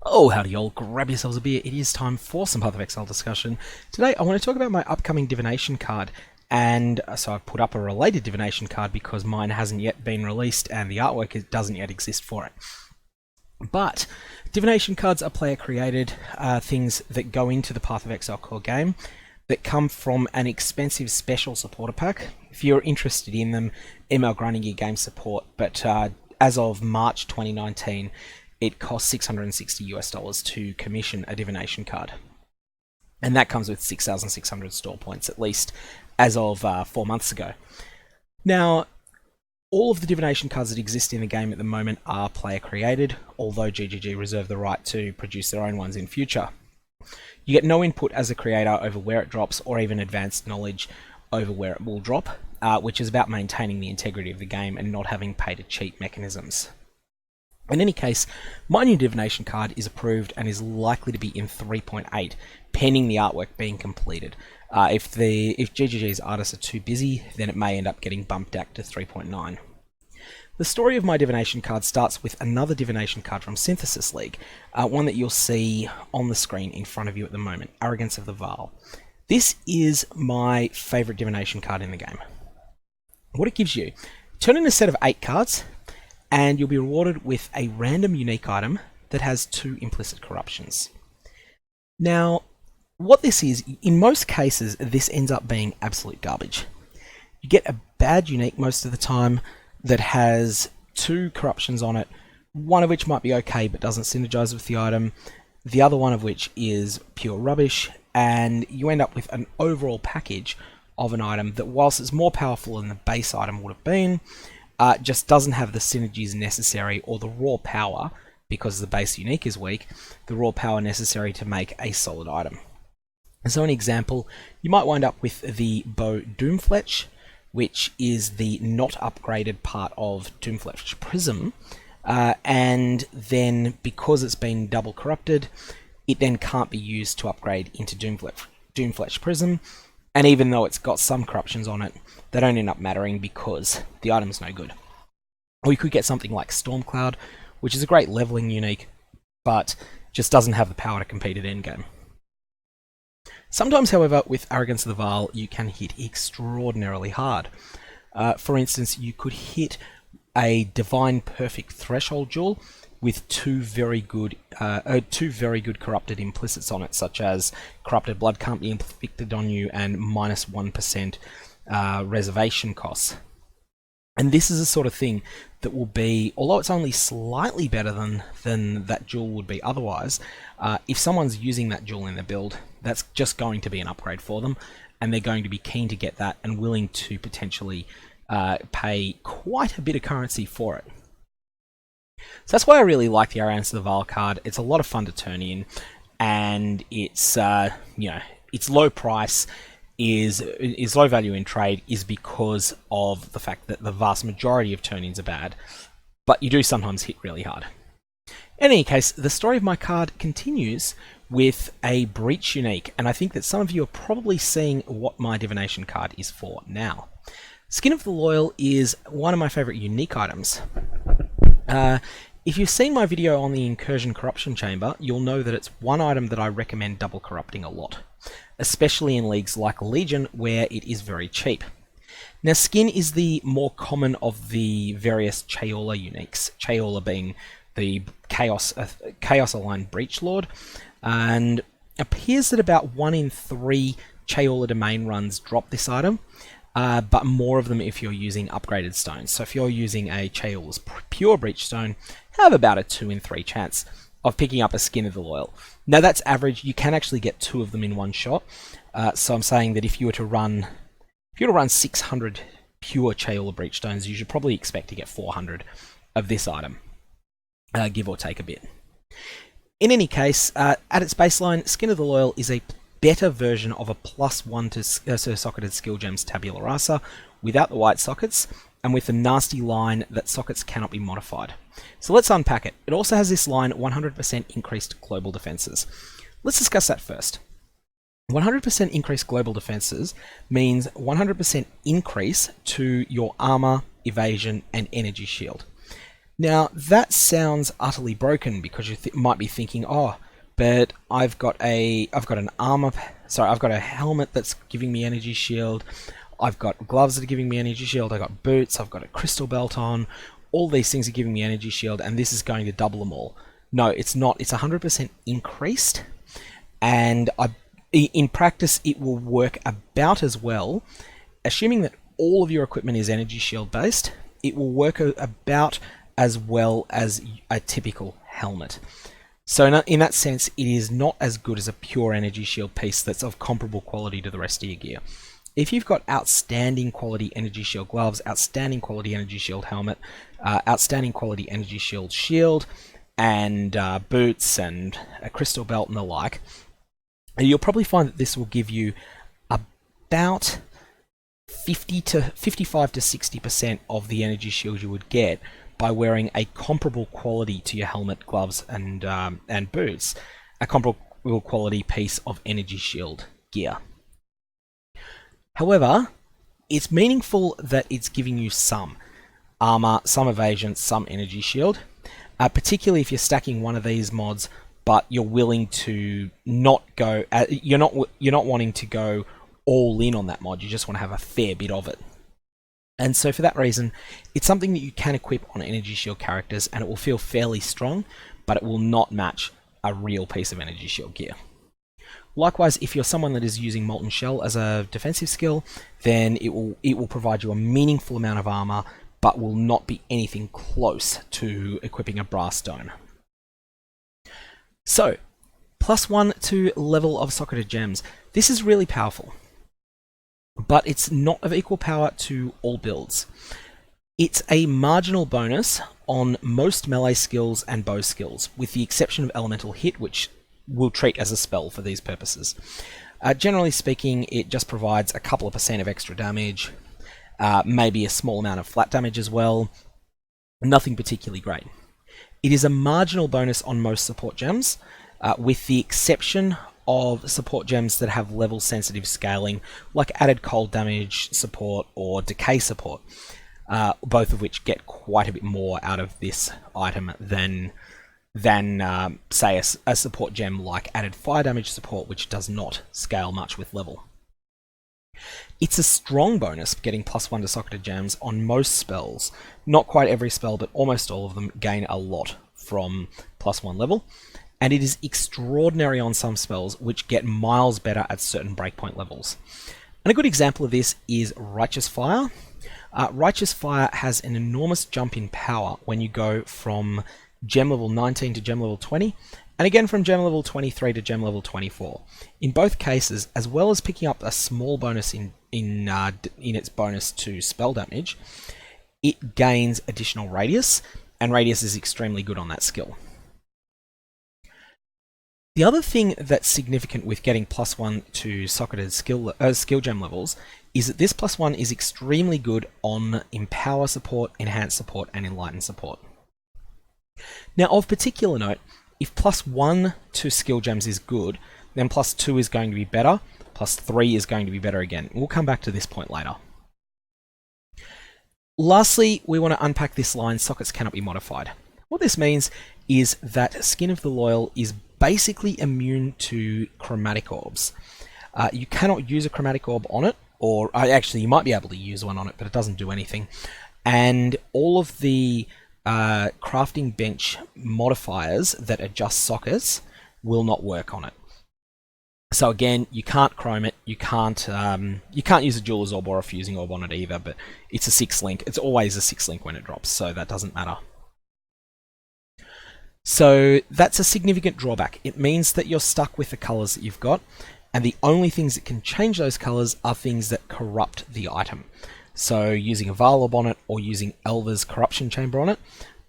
Oh, howdy y'all, grab yourselves a beer. It is time for some Path of Exile discussion. Today I want to talk about my upcoming Divination card, and so I've put up a related Divination card because mine hasn't yet been released and the artwork doesn't yet exist for it. But Divination cards are player created things that go into the Path of Exile core game that come from an expensive special supporter pack. If you're interested in them, email Grinding Gear Game Support, but as of March 2019, it costs $660 to commission a Divination card. And that comes with 6,600 store points, at least as of 4 months ago. Now, all of the Divination cards that exist in the game at the moment are player created, although GGG reserve the right to produce their own ones in future. You get no input as a creator over where it drops, or even advanced knowledge over where it will drop, which is about maintaining the integrity of the game and not having pay-to-cheat mechanisms. In any case, my new Divination card is approved and is likely to be in 3.8, pending the artwork being completed. If GGG's artists are too busy, then it may end up getting bumped back to 3.9. The story of my Divination card starts with another Divination card from Synthesis League, one that you'll see on the screen in front of you at the moment, Arrogance of the Varl. This is my favourite Divination card in the game. What it gives you, turn in a set of 8 cards, and you'll be rewarded with a random unique item that has 2 implicit corruptions. Now, what this is, in most cases, this ends up being absolute garbage. You get a bad unique most of the time that has 2 corruptions on it, one of which might be okay but doesn't synergize with the item, the other one of which is pure rubbish, and you end up with an overall package of an item that, whilst it's more powerful than the base item would have been, just doesn't have the synergies necessary or the raw power, because the base unique is weak, the raw power necessary to make a solid item. So an example, you might wind up with the bow Doomfletch, which is the not upgraded part of Doomfletch Prism, and then because it's been double corrupted, it then can't be used to upgrade into Doomfletch Prism, and even though it's got some corruptions on it, they don't end up mattering because the item's no good. Or you could get something like Stormcloud, which is a great leveling unique, but just doesn't have the power to compete at endgame. Sometimes, however, with Arrogance of the Varl, you can hit extraordinarily hard. For instance, you could hit a Divine Perfect Threshold Jewel with two very good corrupted implicits on it, such as Corrupted Blood can't be inflicted on you and minus 1% reservation costs. And this is the sort of thing that will be, although it's only slightly better than that jewel would be otherwise, if someone's using that jewel in their build, that's just going to be an upgrade for them, and they're going to be keen to get that and willing to potentially pay quite a bit of currency for it. So that's why I really like the Arrogance of the Varl card. It's a lot of fun to turn in, and it's its low price is low value in trade is because of the fact that the vast majority of turn-ins are bad, but you do sometimes hit really hard. In any case, the story of my card continues with a Breach unique, and I think that some of you are probably seeing what my Divination card is for now. Skin of the Loyal is one of my favourite unique items. If you've seen my video on the Incursion Corruption Chamber, you'll know that it's one item that I recommend double corrupting a lot, especially in leagues like Legion where it is very cheap. Now, Skin is the more common of the various Chaola uniques, Chaola being the Chaos-aligned Breach Lord, and appears that about 1 in 3 Chaola domain runs drop this item, but more of them if you're using upgraded stones. So if you're using a Chaola's pure Breach Stone, have about a 2 in 3 chance of picking up a Skin of the Loyal. Now that's average. You can actually get 2 of them in one shot. So I'm saying that if you were to run 600 pure Chaola Breach Stones, you should probably expect to get 400 of this item, give or take a bit. In any case, at its baseline, Skin of the Loyal is a better version of a +1 to socketed skill gems tabula rasa without the white sockets and with the nasty line that sockets cannot be modified. So let's unpack it. It also has this line, 100% increased global defenses. Let's discuss that first. 100% increased global defenses means 100% increase to your armor, evasion, and energy shield. Now that sounds utterly broken because you might be thinking, oh, but I've got an armor, sorry, I've got a helmet that's giving me energy shield. I've got gloves that are giving me energy shield. I've got boots. I've got a crystal belt on. All these things are giving me energy shield, and this is going to double them all. No, it's not. It's 100% increased, and in practice, it will work about as well. Assuming that all of your equipment is energy shield based, it will work about as well as a typical helmet. So in that sense, it is not as good as a pure energy shield piece that's of comparable quality to the rest of your gear. If you've got outstanding quality energy shield gloves, outstanding quality energy shield helmet, outstanding quality energy shield, and boots and a crystal belt and the like, you'll probably find that this will give you about 55 to 60% of the energy shield you would get by wearing a comparable quality to your helmet, gloves, and boots, a comparable quality piece of energy shield gear. However, it's meaningful that it's giving you some armor, some evasion, some energy shield, particularly if you're stacking one of these mods, but you're willing to not go. You're not wanting to go all in on that mod. You just want to have a fair bit of it. And so for that reason, it's something that you can equip on energy shield characters, and it will feel fairly strong, but it will not match a real piece of energy shield gear. Likewise, if you're someone that is using Molten Shell as a defensive skill, then it will provide you a meaningful amount of armor, but will not be anything close to equipping a Brass Stone. So, +1 to level of socketed gems. This is really powerful, but it's not of equal power to all builds. It's a marginal bonus on most melee skills and bow skills, with the exception of Elemental Hit, which we'll treat as a spell for these purposes. Generally speaking, it just provides a couple of % of extra damage, maybe a small amount of flat damage as well. Nothing particularly great. It is a marginal bonus on most support gems, with the exception of support gems that have level sensitive scaling, like added cold damage support or decay support, both of which get quite a bit more out of this item than say a support gem like added fire damage support, which does not scale much with level. It's a strong bonus, getting +1 to socketed gems on most spells. Not quite every spell, but almost all of them gain a lot from +1 level. And it is extraordinary on some spells, which get miles better at certain breakpoint levels. And a good example of this is Righteous Fire. Righteous Fire has an enormous jump in power when you go from gem level 19 to gem level 20, and again from gem level 23 to gem level 24. In both cases, as well as picking up a small bonus in its bonus to spell damage, it gains additional radius, and radius is extremely good on that skill. The other thing that's significant with getting +1 to socketed skill gem levels is that this +1 is extremely good on Empower support, Enhance support, and Enlighten support. Now, of particular note, if +1 to skill gems is good, then +2 is going to be better, +3 is going to be better again. We'll come back to this point later. Lastly, we want to unpack this line, sockets cannot be modified. What this means is that Skin of the Loyal is basically immune to chromatic orbs. You cannot use a chromatic orb on it, or actually you might be able to use one on it, but it doesn't do anything. And all of the crafting bench modifiers that adjust sockets will not work on it. So again, you can't chrome it, you can't use a jeweler's orb or a fusing orb on it either, but it's a 6 link. It's always a 6 link when it drops, so that doesn't matter. So that's a significant drawback. It means that you're stuck with the colors that you've got, and the only things that can change those colors are things that corrupt the item. So using a Vaal orb on it or using Elva's Corruption Chamber on it,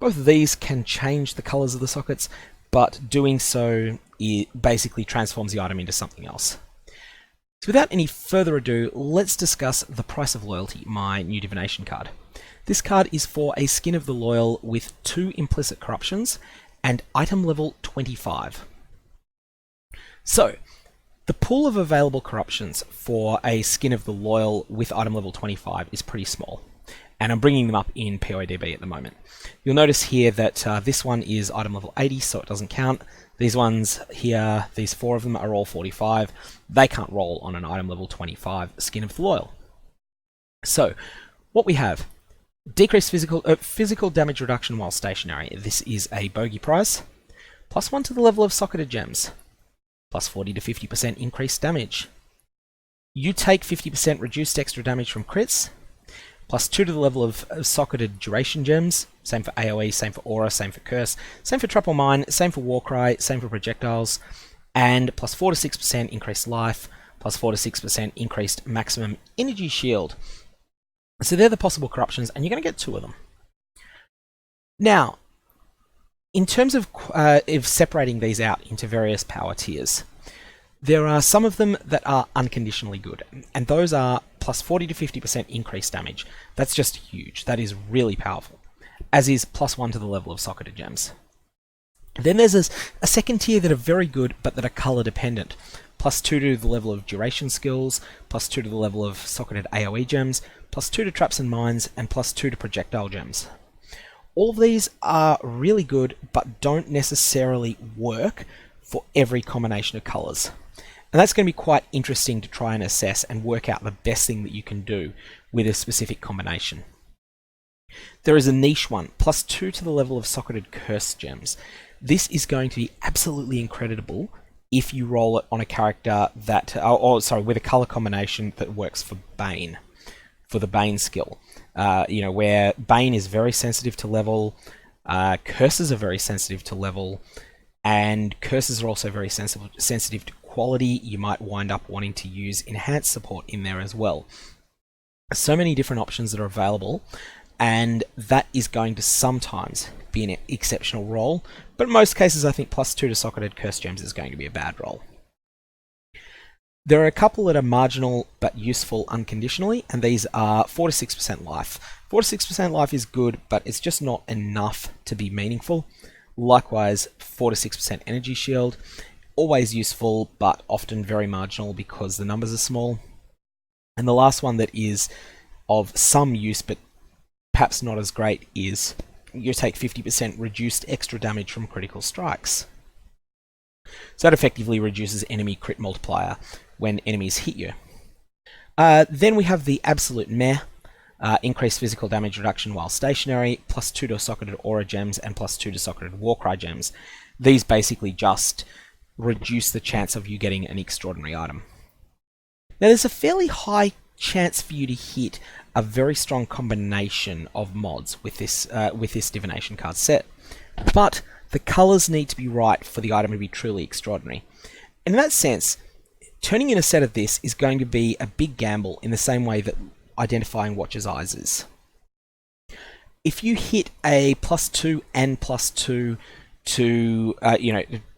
both of these can change the colors of the sockets, but doing so it basically transforms the item into something else. So without any further ado, let's discuss the Price of Loyalty, my new Divination card. This card is for a Skin of the Loyal with 2 implicit corruptions and item level 25. So, the pool of available corruptions for a Skin of the Loyal with item level 25 is pretty small. and I'm bringing them up in PODB at the moment. You'll notice here that this one is item level 80, so it doesn't count. These ones here, these 4 of them are all 45. They can't roll on an item level 25 Skin of the Loyal. So, what we have, decreased physical damage reduction while stationary. This is a bogey price. +1 to the level of socketed gems. +40 to 50% increased damage. You take 50% reduced extra damage from crits. +2 to the level of socketed duration gems. Same for AoE, same for aura, same for curse, same for trap or mine, same for warcry, same for projectiles. And +4 to 6% increased life. +4 to 6% increased maximum energy shield. So they're the possible corruptions, and you're going to get 2 of them. Now, in terms of separating these out into various power tiers, there are some of them that are unconditionally good, and those are +40 to 50% increased damage. That's just huge. That is really powerful, as is +1 to the level of socketed gems. Then there's a second tier that are very good, but that are color dependent. +2 to the level of duration skills, +2 to the level of socketed AoE gems, +2 to traps and mines, and +2 to projectile gems. All of these are really good, but don't necessarily work for every combination of colors. And that's going to be quite interesting to try and assess and work out the best thing that you can do with a specific combination. There is a niche one, +2 to the level of socketed curse gems. This is going to be absolutely incredible if you roll it on a character that, with a color combination that works for Bane, for the Bane skill. Where Bane is very sensitive to level, curses are very sensitive to level, and curses are also very sensitive to quality. You might wind up wanting to use enhanced support in there as well. So many different options that are available, and that is going to sometimes be an exceptional roll, but in most cases I think +2 to socketed curse gems is going to be a bad roll. There are a couple that are marginal but useful unconditionally, and these are 4 to 6% life. 4 to 6% life is good, but it's just not enough to be meaningful. Likewise, 4 to 6% energy shield, always useful, but often very marginal because the numbers are small. And the last one that is of some use, but perhaps not as great, is you take 50% reduced extra damage from critical strikes. So that effectively reduces enemy crit multiplier when enemies hit you. Then we have the absolute meh, increased physical damage reduction while stationary, +2 to socketed aura gems, and +2 to socketed warcry gems. These basically just reduce the chance of you getting an extraordinary item. Now there's a fairly high chance for you to hit a very strong combination of mods with this Divination card set, but the colors need to be right for the item to be truly extraordinary. And in that sense, turning in a set of this is going to be a big gamble in the same way that identifying Watcher's Eyes is. If you hit a +2 and +2 to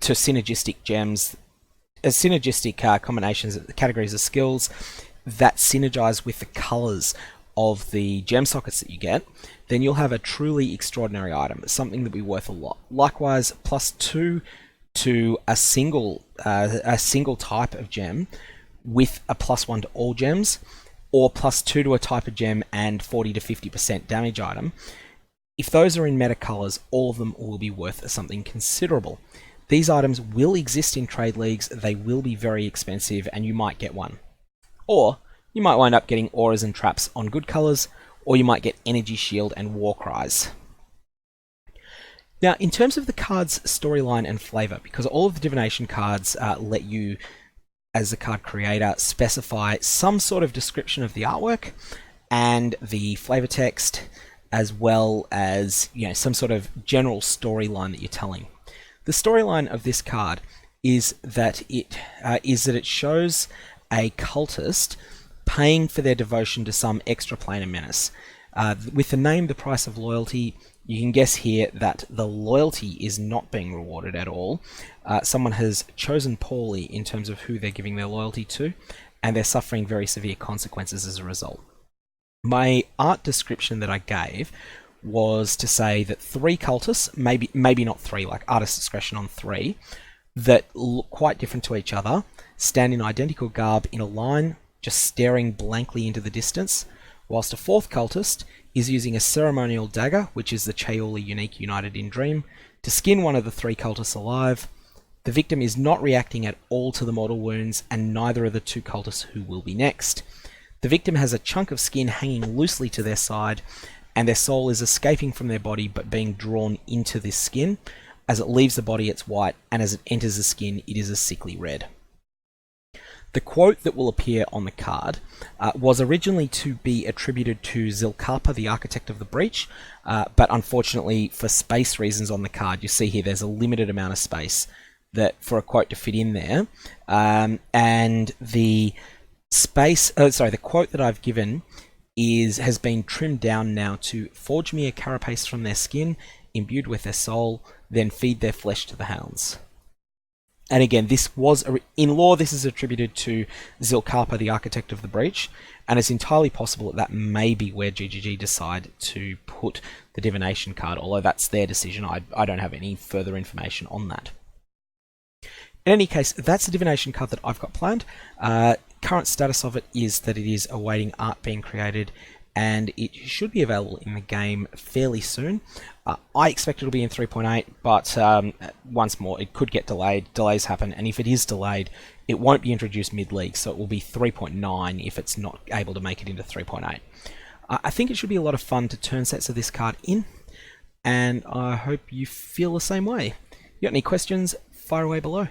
synergistic gems, synergistic combinations, categories of skills that synergize with the colors of the gem sockets that you get, then you'll have a truly extraordinary item, something that will be worth a lot. Likewise, +2 to a single type of gem with a +1 to all gems, or +2 to a type of gem and 40 to 50% damage item. If those are in meta colors, all of them will be worth something considerable. These items will exist in trade leagues, they will be very expensive, and you might get one. Or you might wind up getting auras and traps on good colors, or you might get energy shield and war cries. Now, in terms of the card's storyline and flavor, because all of the Divination cards let you, as the card creator, specify some sort of description of the artwork and the flavor text, as well as some sort of general storyline that you're telling. The storyline of this card is that it shows a cultist paying for their devotion to some extraplanar menace. With the name The Price of Loyalty, you can guess here that the loyalty is not being rewarded at all. Someone has chosen poorly in terms of who they're giving their loyalty to, and they're suffering very severe consequences as a result. My art description that I gave was to say that 3 cultists, maybe not 3, like artist discretion on 3, that look quite different to each other, stand in identical garb in a line, just staring blankly into the distance, whilst a fourth cultist is using a ceremonial dagger, which is the Cheoli unique United in Dream, to skin one of the 3 cultists alive. The victim is not reacting at all to the mortal wounds, and neither are the 2 cultists who will be next. The victim has a chunk of skin hanging loosely to their side, and their soul is escaping from their body but being drawn into this skin. As it leaves the body, it's white, and as it enters the skin, it is a sickly red. The quote that will appear on the card was originally to be attributed to Zilquapa, the architect of the breach, but unfortunately, for space reasons on the card, you see here there's a limited amount of space that for a quote to fit in there, and the the quote that I've given has been trimmed down now to "Forge me a carapace from their skin, imbued with their soul, then feed their flesh to the hounds." And again, this was, in lore, this is attributed to Zilquapa, the architect of the breach, and it's entirely possible that may be where GGG decide to put the Divination card, although that's their decision. I don't have any further information on that. In any case, that's the Divination card that I've got planned. Current status of it is that it is awaiting art being created, and it should be available in the game fairly soon. I expect it'll be in 3.8, but once more, it could get delayed. Delays happen, and if it is delayed, it won't be introduced mid-league, so it will be 3.9 if it's not able to make it into 3.8. I think it should be a lot of fun to turn sets of this card in, and I hope you feel the same way. You got any questions? Fire away below.